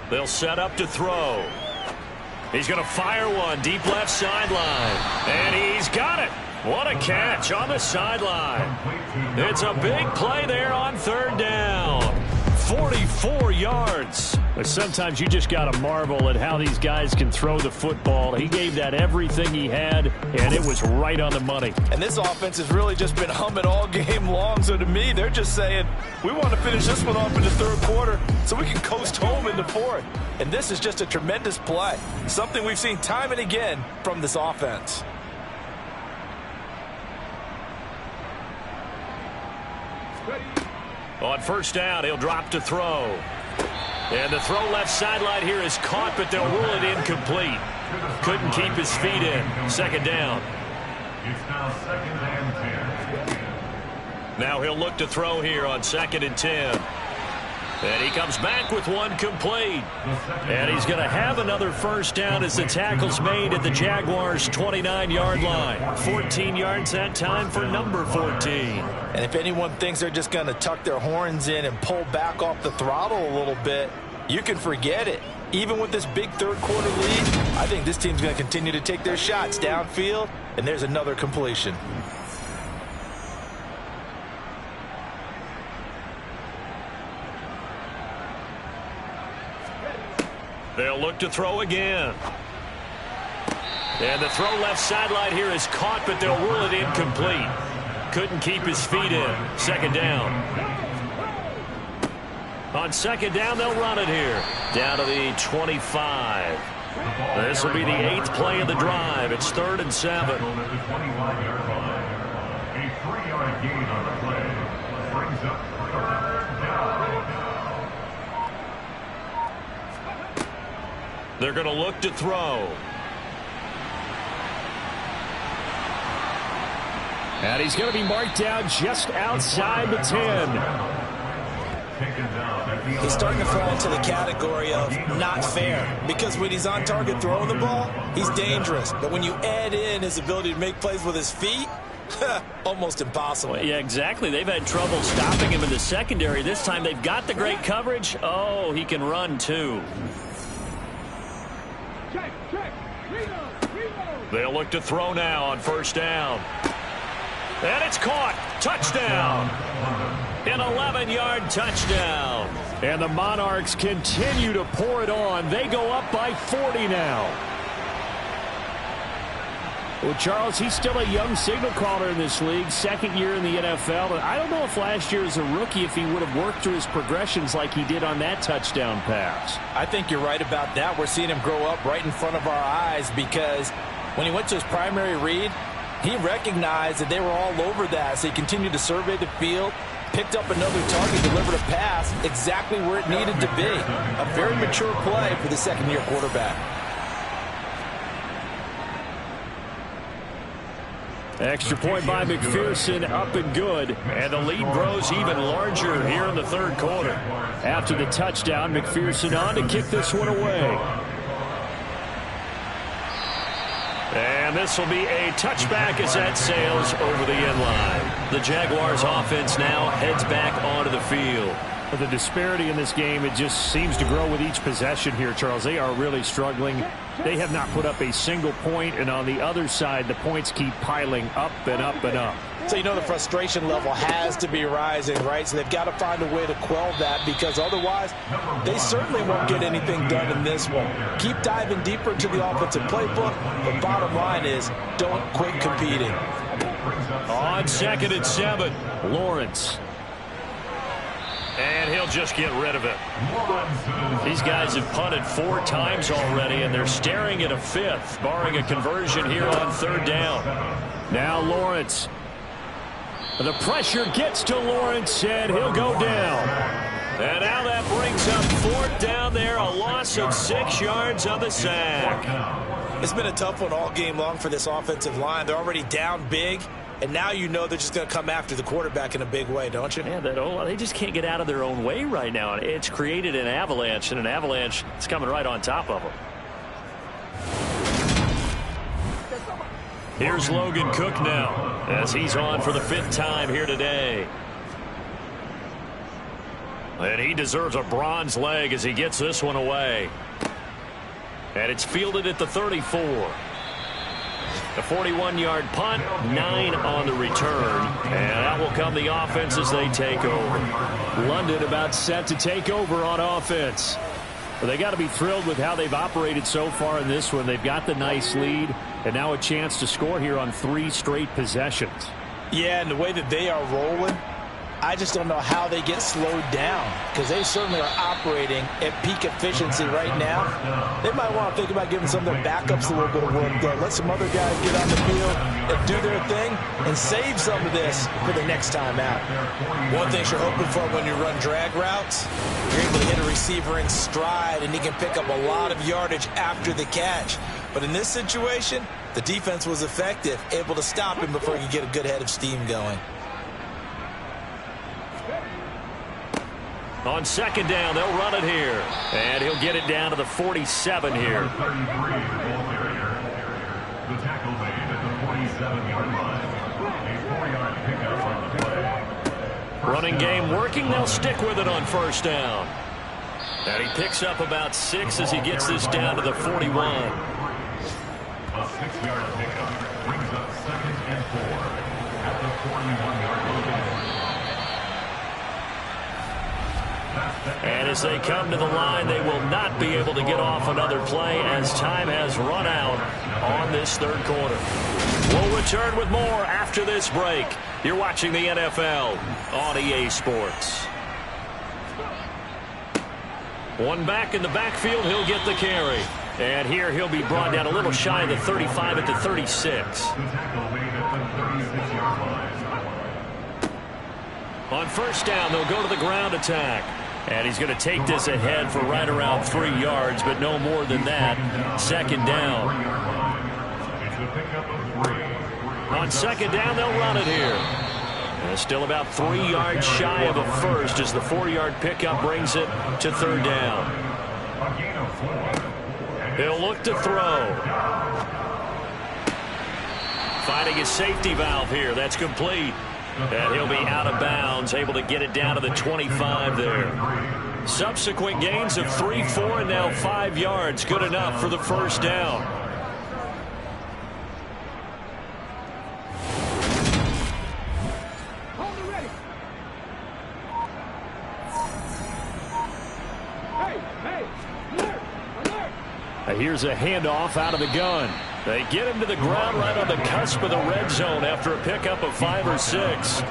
They'll set up to throw. He's going to fire one deep left sideline. And he's got it. What a catch on the sideline. It's a big play there on 3rd down. 44 yards. But sometimes you just got to marvel at how these guys can throw the football. He gave that everything he had, and it was right on the money. And this offense has really just been humming all game long. So to me, they're just saying, we want to finish this one off in the 3rd quarter so we can coast home in the 4th. And this is just a tremendous play. Something we've seen time and again from this offense. On first down, he'll drop to throw. And the throw left sideline here is caught, but they'll rule it incomplete. Couldn't keep his feet in. 2nd down. It's now 2nd and 10. Now he'll look to throw here on 2nd and 10. And he comes back with one complete. And he's going to have another first down as the tackle's made at the Jaguars' 29-yard line. 14 yards that time for number 14. And if anyone thinks they're just going to tuck their horns in and pull back off the throttle a little bit, you can forget it. Even with this big 3rd quarter lead, I think this team's going to continue to take their shots downfield, and there's another completion. They'll look to throw again. And the throw left sideline here is caught, but they'll rule it incomplete. Couldn't keep his feet in. Second down. On second down, they'll run it here. Down to the 25. This will be the 8th play of the drive. It's 3rd and 7. A 3-yard gain on the play brings up 3rd down. They're going to look to throw. And he's going to be marked down just outside the 10. He's starting to fall into the category of not fair, because when he's on target throwing the ball, he's dangerous. But when you add in his ability to make plays with his feet, almost impossible. Well, yeah, exactly. They've had trouble stopping him in the secondary. This time they've got the great coverage. Oh, he can run too. They'll look to throw now on 1st down. And it's caught. Touchdown. An 11-yard touchdown. And the Monarchs continue to pour it on. They go up by 40 now. Well, Charles, he's still a young signal caller in this league, 2nd year in the NFL. And I don't know if last year as a rookie, if he would have worked through his progressions like he did on that touchdown pass. I think you're right about that. We're seeing him grow up right in front of our eyes, because when he went to his primary read, he recognized that they were all over that, so he continued to survey the field, picked up another target, delivered a pass exactly where it needed to be. A very mature play for the 2nd-year quarterback. Extra point by McPherson, up and good. And the lead grows even larger here in the 3rd quarter. After the touchdown, McPherson on to kick this one away. And this will be a touchback as that sails over the end line. The Jaguars offense now heads back onto the field. But the disparity in this game, it just seems to grow with each possession here, Charles. They are really struggling. They have not put up a single point, and on the other side, the points keep piling up and up and up. So you know the frustration level has to be rising, right? So they've got to find a way to quell that, because otherwise they certainly won't get anything done in this one. Keep diving deeper into the offensive playbook. The bottom line is don't quit competing. On 2nd and 7, Lawrence. And he'll just get rid of it. These guys have punted 4 times already, and they're staring at a 5th, barring a conversion here on 3rd down. Now Lawrence. The pressure gets to Lawrence, and he'll go down. And now that brings up 4th down there, a loss of 6 yards on the sack. It's been a tough one all game long for this offensive line. They're already down big, and now you know they're just going to come after the quarterback in a big way, don't you? Yeah, they just can't get out of their own way right now. It's created an avalanche, and an avalanche is coming right on top of them. Here's Logan Cook now, as he's on for the 5th time here today. And he deserves a bronze leg as he gets this one away. And it's fielded at the 34. A 41-yard punt, 9 on the return. And out will come the offense as they take over. London about set to take over on offense. Well, they got to be thrilled with how they've operated so far in this one. They've got the nice lead, and now a chance to score here on 3 straight possessions. Yeah, and the way that they are rolling, I just don't know how they get slowed down, because they certainly are operating at peak efficiency right now. They might want to think about giving some of their backups a little bit of work, though. Let some other guys get on the field and do their thing and save some of this for the next time out. One thing you're hoping for when you run drag routes, you're able to hit a receiver in stride, and he can pick up a lot of yardage after the catch. But in this situation, the defense was effective, able to stop him before he could get a good head of steam going. On 2nd down, they'll run it here. And he'll get it down to the 47 here. The tackle made at the 47-yard line. A 4-yard pickup on the play. Running game working. They'll stick with it on 1st down. And he picks up about 6 as he gets this down to the 41. A 6-yard pickup brings up 2nd and 4 at the 41-yard line. And as they come to the line, they will not be able to get off another play as time has run out on this third quarter. We'll return with more after this break. You're watching the NFL on EA Sports. One back in the backfield, he'll get the carry. And here he'll be brought down a little shy of the 35 at the 36. On first down, they'll go to the ground attack. And he's going to take this ahead for right around 3 yards, but no more than that. Second down. On second down, they'll run it here. And still about 3 yards shy of a first as the 4-yard pickup brings it to third down. He'll look to throw. Finding his safety valve here. That's complete. And he'll be out of bounds, able to get it down to the 25 there. Subsequent gains of 3, 4, and now 5 yards. Good enough for the first down. Here's a handoff out of the gun. They get him to the ground right on the cusp of the red zone after a pickup of 5 or 6.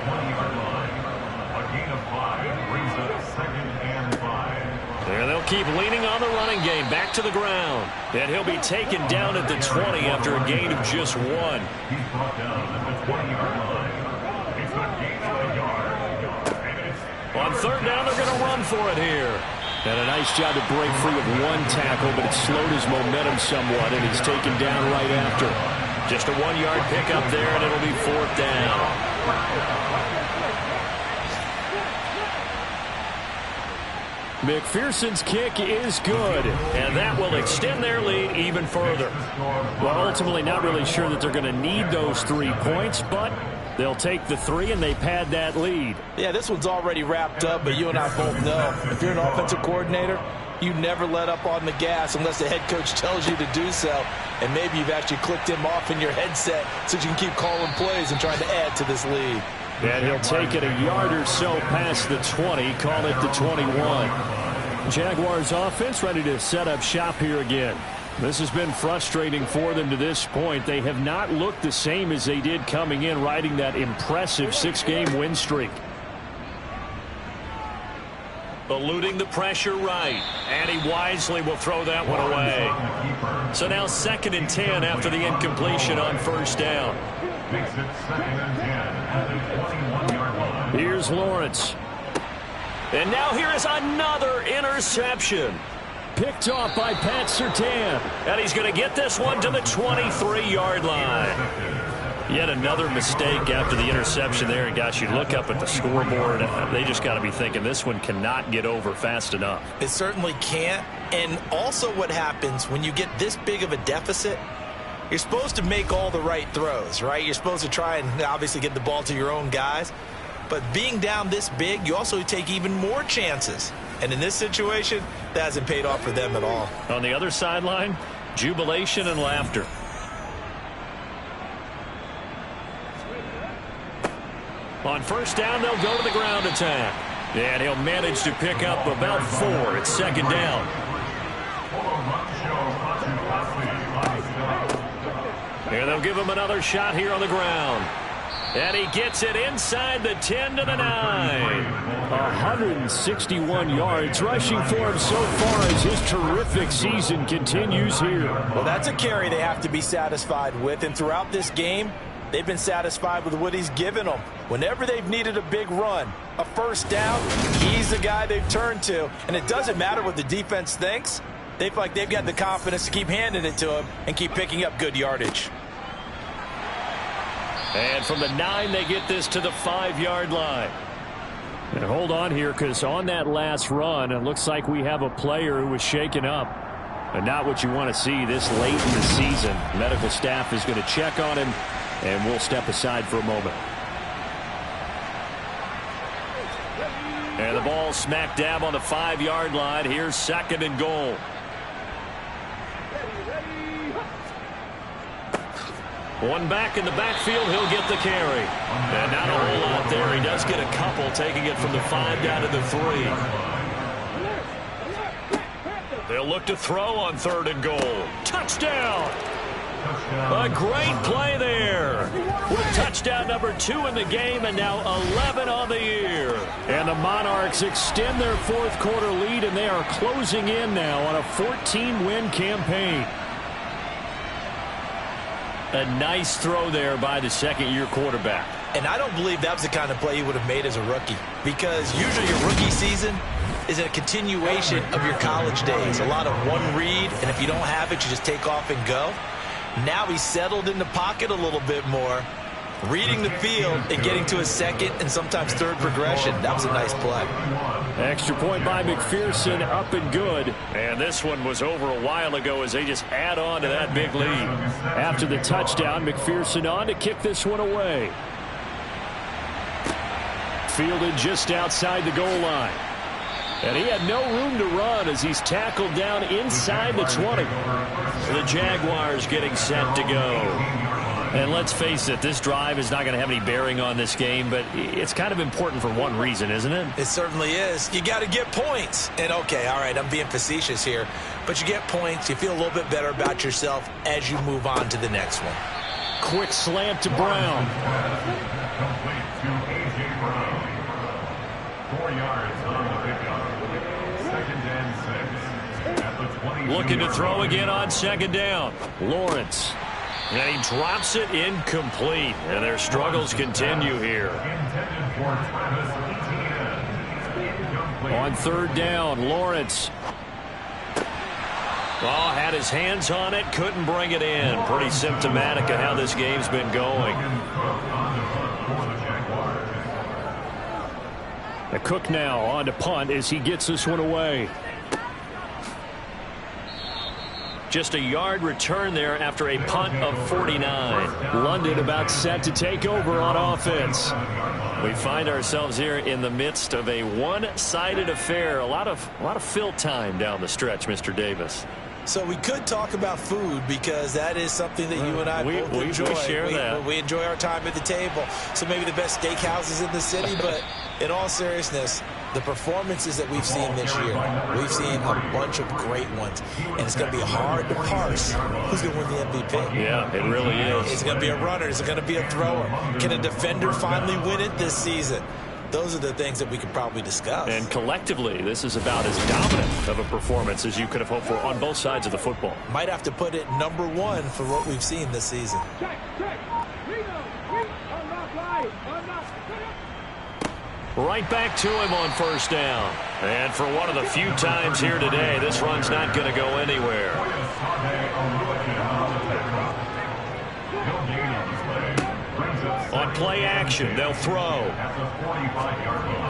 And they'll keep leaning on the running game. Back to the ground. And he'll be taken down at the 20 after a gain of just 1. On third down, they're going to run for it here. And a nice job to break free of 1 tackle, but it slowed his momentum somewhat, and he's taken down right after. Just a 1-yard pickup there, and it'll be fourth down. McPherson's kick is good, and that will extend their lead even further. Well, ultimately, not really sure that they're going to need those 3 points, but they'll take the 3, and they pad that lead. Yeah, this one's already wrapped up, but you and I both know if you're an offensive coordinator, you never let up on the gas unless the head coach tells you to do so. And maybe you've actually clicked him off in your headset so you can keep calling plays and trying to add to this lead. And he'll take it a yard or so past the 20, call it the 21. Jaguars offense ready to set up shop here again. This has been frustrating for them to this point. They have not looked the same as they did coming in, riding that impressive 6-game win streak. Eluding the pressure right, and he wisely will throw that one away. So now 2nd and 10 after the incompletion on first down. Here's Lawrence. And now here is another interception. Picked off by Pat Surtain. And he's going to get this one to the 23-yard line. Yet another mistake after the interception there. And gosh, you look up at the scoreboard, they just got to be thinking this one cannot get over fast enough. It certainly can't. And also what happens when you get this big of a deficit, you're supposed to make all the right throws, right? You're supposed to try and obviously get the ball to your own guys. But being down this big, you also take even more chances. And in this situation, that hasn't paid off for them at all. On the other sideline, jubilation and laughter. On first down, they'll go to the ground attack. And he'll manage to pick up about 4 at second down. And they'll give him another shot here on the ground. And he gets it inside the 10 to the 9. 161 yards rushing for him so far as his terrific season continues here. Well, that's a carry they have to be satisfied with. And throughout this game, they've been satisfied with what he's given them. Whenever they've needed a big run, a first down, he's the guy they've turned to. And it doesn't matter what the defense thinks. They feel like they've got the confidence to keep handing it to him and keep picking up good yardage. And from the 9, they get this to the 5-yard line. And hold on here, because on that last run, it looks like we have a player who was shaken up. And not what you want to see this late in the season. Medical staff is going to check on him, and we'll step aside for a moment. And the ball smack dab on the 5-yard line. Here's 2nd and goal. One back in the backfield, he'll get the carry. And not a whole lot there. He does get a couple, taking it from the 5 down to the 3. They'll look to throw on 3rd and goal. Touchdown! A great play there. With touchdown number 2 in the game and now 11 on the year. And the Monarchs extend their 4th quarter lead, and they are closing in now on a 14-win campaign. A nice throw there by the second-year quarterback. And I don't believe that was the kind of play he would have made as a rookie, because usually your rookie season is a continuation of your college days. A lot of one read, and if you don't have it, you just take off and go. Now he's settled in the pocket a little bit more, reading the field and getting to a second and sometimes third progression. That was a nice play. Extra point by McPherson, up and good. And this one was over a while ago as they just add on to that big lead. After the touchdown, McPherson on to kick this one away. Fielded just outside the goal line. And he had no room to run as he's tackled down inside the 20. The Jaguars getting set to go. And let's face it, this drive is not going to have any bearing on this game, but it's kind of important for one reason, isn't it? It certainly is. You got to get points. And okay, all right, I'm being facetious here, but you get points, you feel a little bit better about yourself as you move on to the next one. Quick slant to Brown. Complete to A.J. Brown. 4 yards on the pickup. 2nd and 6. At the 22. Looking to throw again on 2nd down. Lawrence. And he drops it incomplete. And their struggles continue here. Intended for Travis Etienne. On 3rd down, Lawrence. Oh, had his hands on it, couldn't bring it in. Pretty symptomatic of how this game's been going. The Cook now on to punt as he gets this one away. Just a yard return there after a punt of 49. London about set to take over on offense. We find ourselves here in the midst of a one-sided affair. A lot of fill time down the stretch, Mr. Davis. So we could talk about food because that is something that you and I both enjoy. We share that. We enjoy our time at the table. So maybe the best steakhouses in the city, but in all seriousness, the performances that we've seen this year, we've seen a bunch of great ones. And it's going to be hard to parse who's going to win the MVP. Yeah, it really is. Is it going to be a runner? Is it going to be a thrower? Can a defender finally win it this season? Those are the things that we could probably discuss. And collectively, this is about as dominant of a performance as you could have hoped for on both sides of the football. Might have to put it #1 for what we've seen this season. Right back to him on 1st down. And for one of the few times here today, this run's not going to go anywhere. On play action, they'll throw.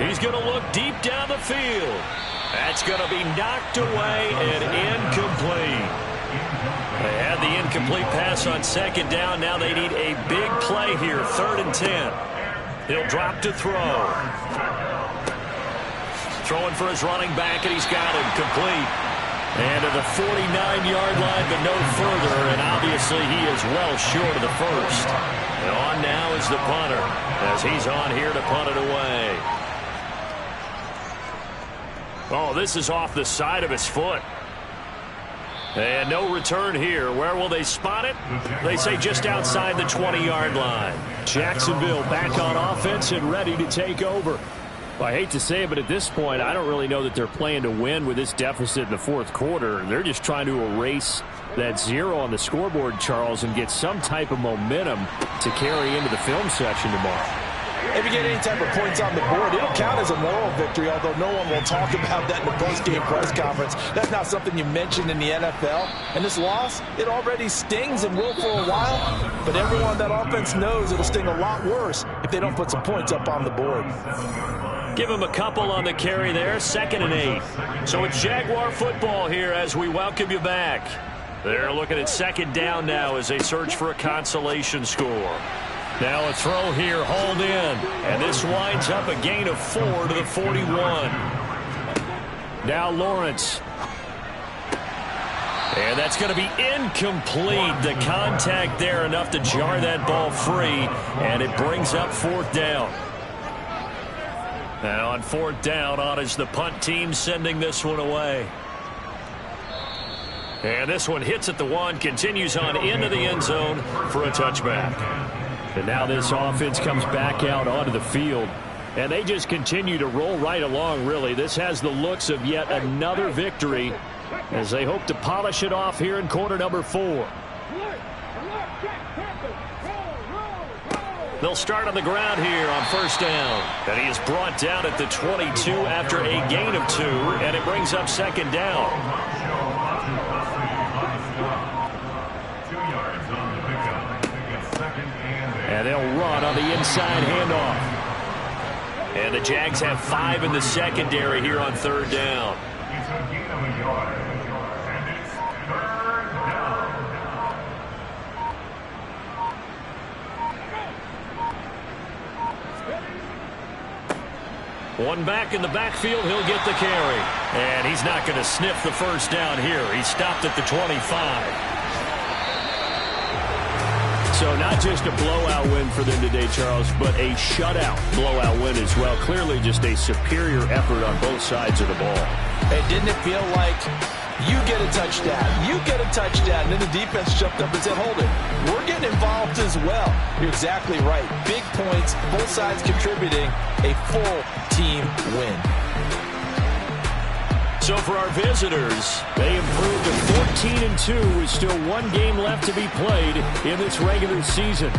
He's going to look deep down the field. That's going to be knocked away and incomplete. They had the incomplete pass on 2nd down. Now they need a big play here, 3rd and 10. He'll drop to throw. Throwing for his running back, and he's got him complete. And to the 49-yard line, but no further, and obviously he is well short of the first. And on now is the punter, as he's on here to punt it away. Oh, this is off the side of his foot. And no return here. Where will they spot it? They say just outside the 20-yard line. Jacksonville back on offense and ready to take over. Well, I hate to say it, but at this point, I don't really know that they're playing to win with this deficit in the 4th quarter. They're just trying to erase that 0 on the scoreboard, Charles, and get some type of momentum to carry into the film session tomorrow. If you get any type of points on the board, it'll count as a moral victory, although no one will talk about that in the post-game press conference. That's not something you mentioned in the NFL. And this loss, it already stings and will for a while, but everyone on that offense knows it'll sting a lot worse if they don't put some points up on the board. Give him a couple on the carry there, 2nd and 8. So it's Jaguar football here as we welcome you back. They're looking at 2nd down now as they search for a consolation score. Now a throw here, hauled in. And this winds up a gain of 4 to the 41. Now Lawrence. And that's going to be incomplete. The contact there enough to jar that ball free. And it brings up 4th down. Now on 4th down, on is the punt team sending this one away. And this one hits at the 1, continues on into the end zone for a touchback. And now this offense comes back out onto the field. And they just continue to roll right along, really. This has the looks of yet another victory as they hope to polish it off here in quarter number 4. They'll start on the ground here on first down. And he is brought down at the 22 after a gain of 2, and it brings up second down. 2 yards on the pickup. It's second and 8. And they'll run on the inside handoff. And the Jags have 5 in the secondary here on third down. It's a gain of a yard. And it's third down. One back in the backfield, he'll get the carry. And he's not going to sniff the first down here. He stopped at the 25. So not just a blowout win for them today, Charles, but a shutout blowout win as well. Clearly just a superior effort on both sides of the ball. Hey, didn't it feel like you get a touchdown, you get a touchdown, and then the defense jumped up and said, hold it, we're getting involved as well. You're exactly right. Big points, both sides contributing, a full team win. So for our visitors, they improved to 14-2 with still one game left to be played in this regular season.